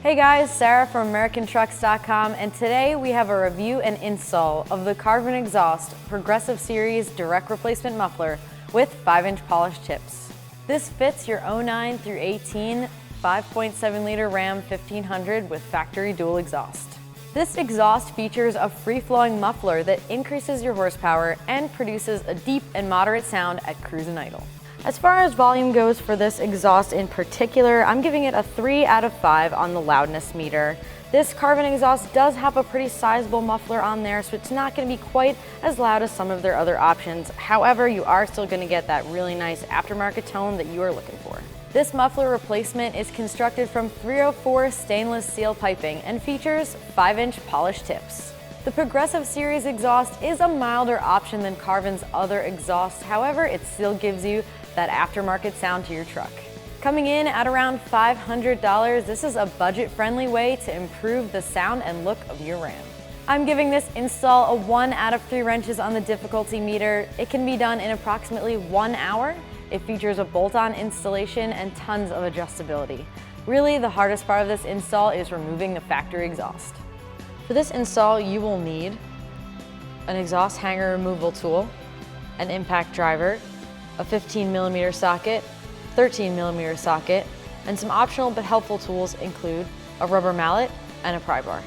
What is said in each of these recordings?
Hey guys, Sarah from AmericanTrucks.com, and today we have a review and install of the Carven Exhaust Progressive Series Direct Replacement Muffler with 5-inch polished tips. This fits your 09 through 18 5.7 liter Ram 1500 with factory dual exhaust. This exhaust features a free-flowing muffler that increases your horsepower and produces a deep and moderate sound at cruise and idle. As far as volume goes for this exhaust in particular, I'm giving it a 3 out of 5 on the loudness meter. This Carven exhaust does have a pretty sizable muffler on there, so it's not going to be quite as loud as some of their other options. However, you are still going to get that really nice aftermarket tone that you are looking for. This muffler replacement is constructed from 304 stainless steel piping and features 5-inch polished tips. The Progressive Series exhaust is a milder option than Carven's other exhausts, however, it still gives you that aftermarket sound to your truck. Coming in at around $500, this is a budget-friendly way to improve the sound and look of your Ram. I'm giving this install a 1 out of 3 wrenches on the difficulty meter. It can be done in approximately 1 hour. It features a bolt-on installation and tons of adjustability. Really, the hardest part of this install is removing the factory exhaust. For this install, you will need an exhaust hanger removal tool, an impact driver, a 15mm socket, 13mm socket, and some optional but helpful tools include a rubber mallet and a pry bar.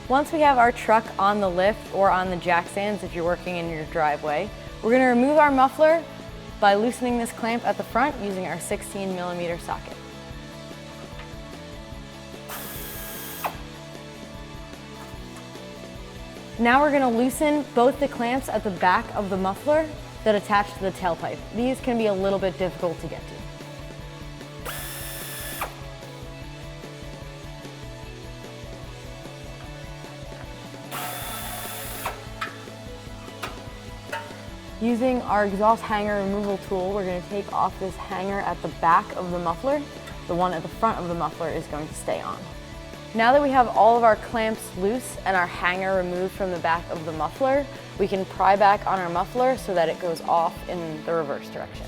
Once we have our truck on the lift or on the jack stands if you're working in your driveway, we're going to remove our muffler by loosening this clamp at the front using our 16mm socket. Now we're going to loosen both the clamps at the back of the muffler that attach to the tailpipe. These can be a little bit difficult to get to. Using our exhaust hanger removal tool, we're going to take off this hanger at the back of the muffler. The one at the front of the muffler is going to stay on. Now that we have all of our clamps loose and our hanger removed from the back of the muffler, we can pry back on our muffler so that it goes off in the reverse direction.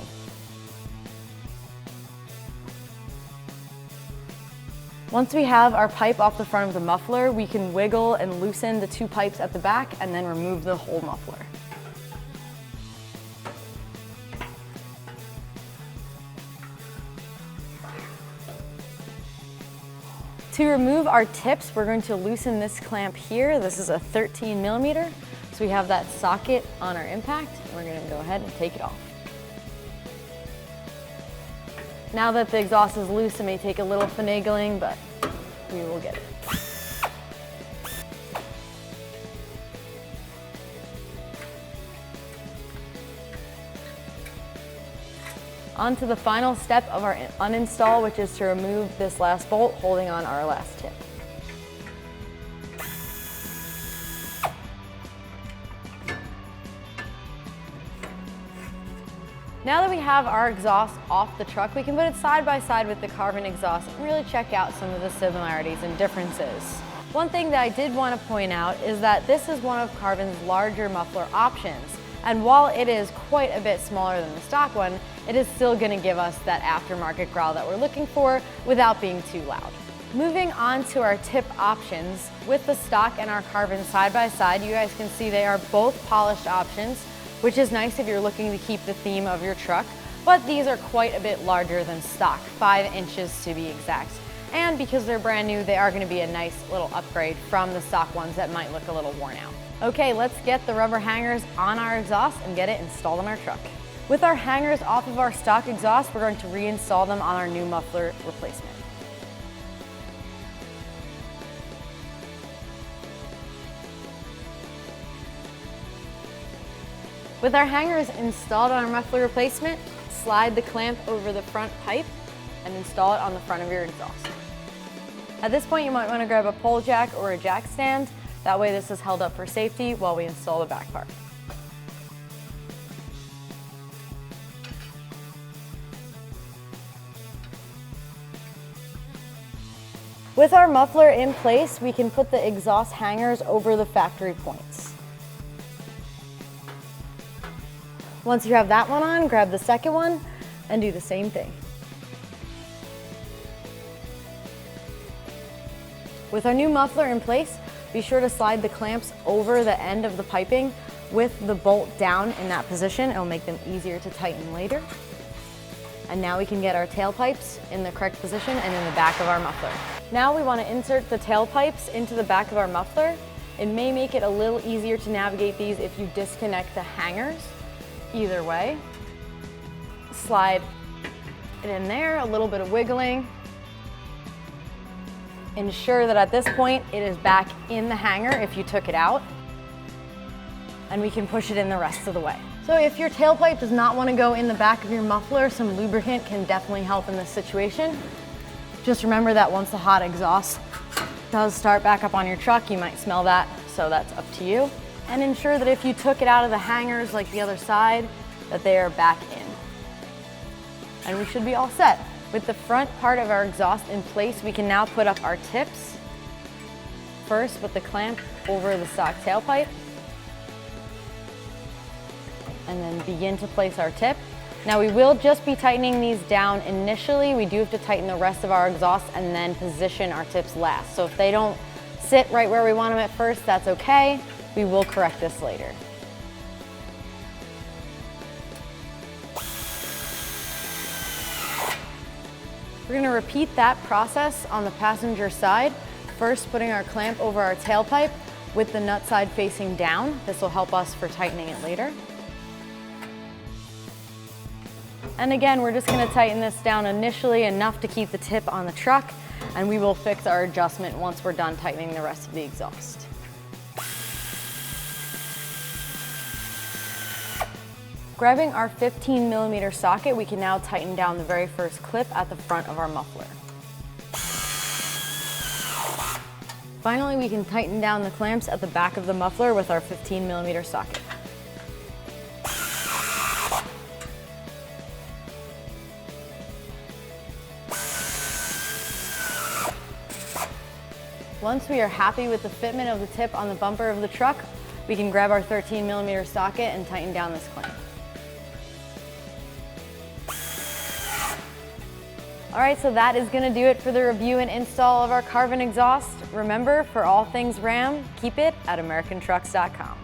Once we have our pipe off the front of the muffler, we can wiggle and loosen the 2 pipes at the back and then remove the whole muffler. To remove our tips, we're going to loosen this clamp here. This is a 13mm, so we have that socket on our impact, and we're going to go ahead and take it off. Now that the exhaust is loose, it may take a little finagling, but we will get it. On to the final step of our uninstall, which is to remove this last bolt holding on our last tip. Now that we have our exhaust off the truck, we can put it side by side with the Carven exhaust and really check out some of the similarities and differences. One thing that I did want to point out is that this is one of Carven's larger muffler options. And while it is quite a bit smaller than the stock one, it is still going to give us that aftermarket growl that we're looking for without being too loud. Moving on to our tip options, with the stock and our Carven side by side, you guys can see they are both polished options, which is nice if you're looking to keep the theme of your truck, but these are quite a bit larger than stock, 5 inches to be exact. And because they're brand new, they are going to be a nice little upgrade from the stock ones that might look a little worn out. Okay, let's get the rubber hangers on our exhaust and get it installed on our truck. With our hangers off of our stock exhaust, we're going to reinstall them on our new muffler replacement. With our hangers installed on our muffler replacement, slide the clamp over the front pipe and install it on the front of your exhaust. At this point, you might want to grab a pole jack or a jack stand. That way this is held up for safety while we install the back part. With our muffler in place, we can put the exhaust hangers over the factory points. Once you have that one on, grab the second one and do the same thing. With our new muffler in place, be sure to slide the clamps over the end of the piping with the bolt down in that position. It'll make them easier to tighten later. And now we can get our tailpipes in the correct position and in the back of our muffler. Now we want to insert the tailpipes into the back of our muffler. It may make it a little easier to navigate these if you disconnect the hangers. Either way, slide it in there, a little bit of wiggling. Ensure that at this point it is back in the hanger if you took it out, and we can push it in the rest of the way. So if your tailpipe does not want to go in the back of your muffler, some lubricant can definitely help in this situation. Just remember that once the hot exhaust does start back up on your truck, you might smell that, so that's up to you. And ensure that if you took it out of the hangers like the other side, that they are back in. And we should be all set. With the front part of our exhaust in place, we can now put up our tips. First with the clamp over the stock tailpipe, and then begin to place our tip. Now we will just be tightening these down initially. We do have to tighten the rest of our exhaust and then position our tips last. So if they don't sit right where we want them at first, that's okay. We will correct this later. We're going to repeat that process on the passenger side. First, putting our clamp over our tailpipe with the nut side facing down. This will help us for tightening it later. And again, we're just going to tighten this down initially enough to keep the tip on the truck, and we will fix our adjustment once we're done tightening the rest of the exhaust. Grabbing our 15mm socket, we can now tighten down the very first clip at the front of our muffler. Finally, we can tighten down the clamps at the back of the muffler with our 15mm socket. Once we are happy with the fitment of the tip on the bumper of the truck, we can grab our 13mm socket and tighten down this clamp. All right, so that is going to do it for the review and install of our Carven exhaust. Remember, for all things Ram, keep it at AmericanTrucks.com.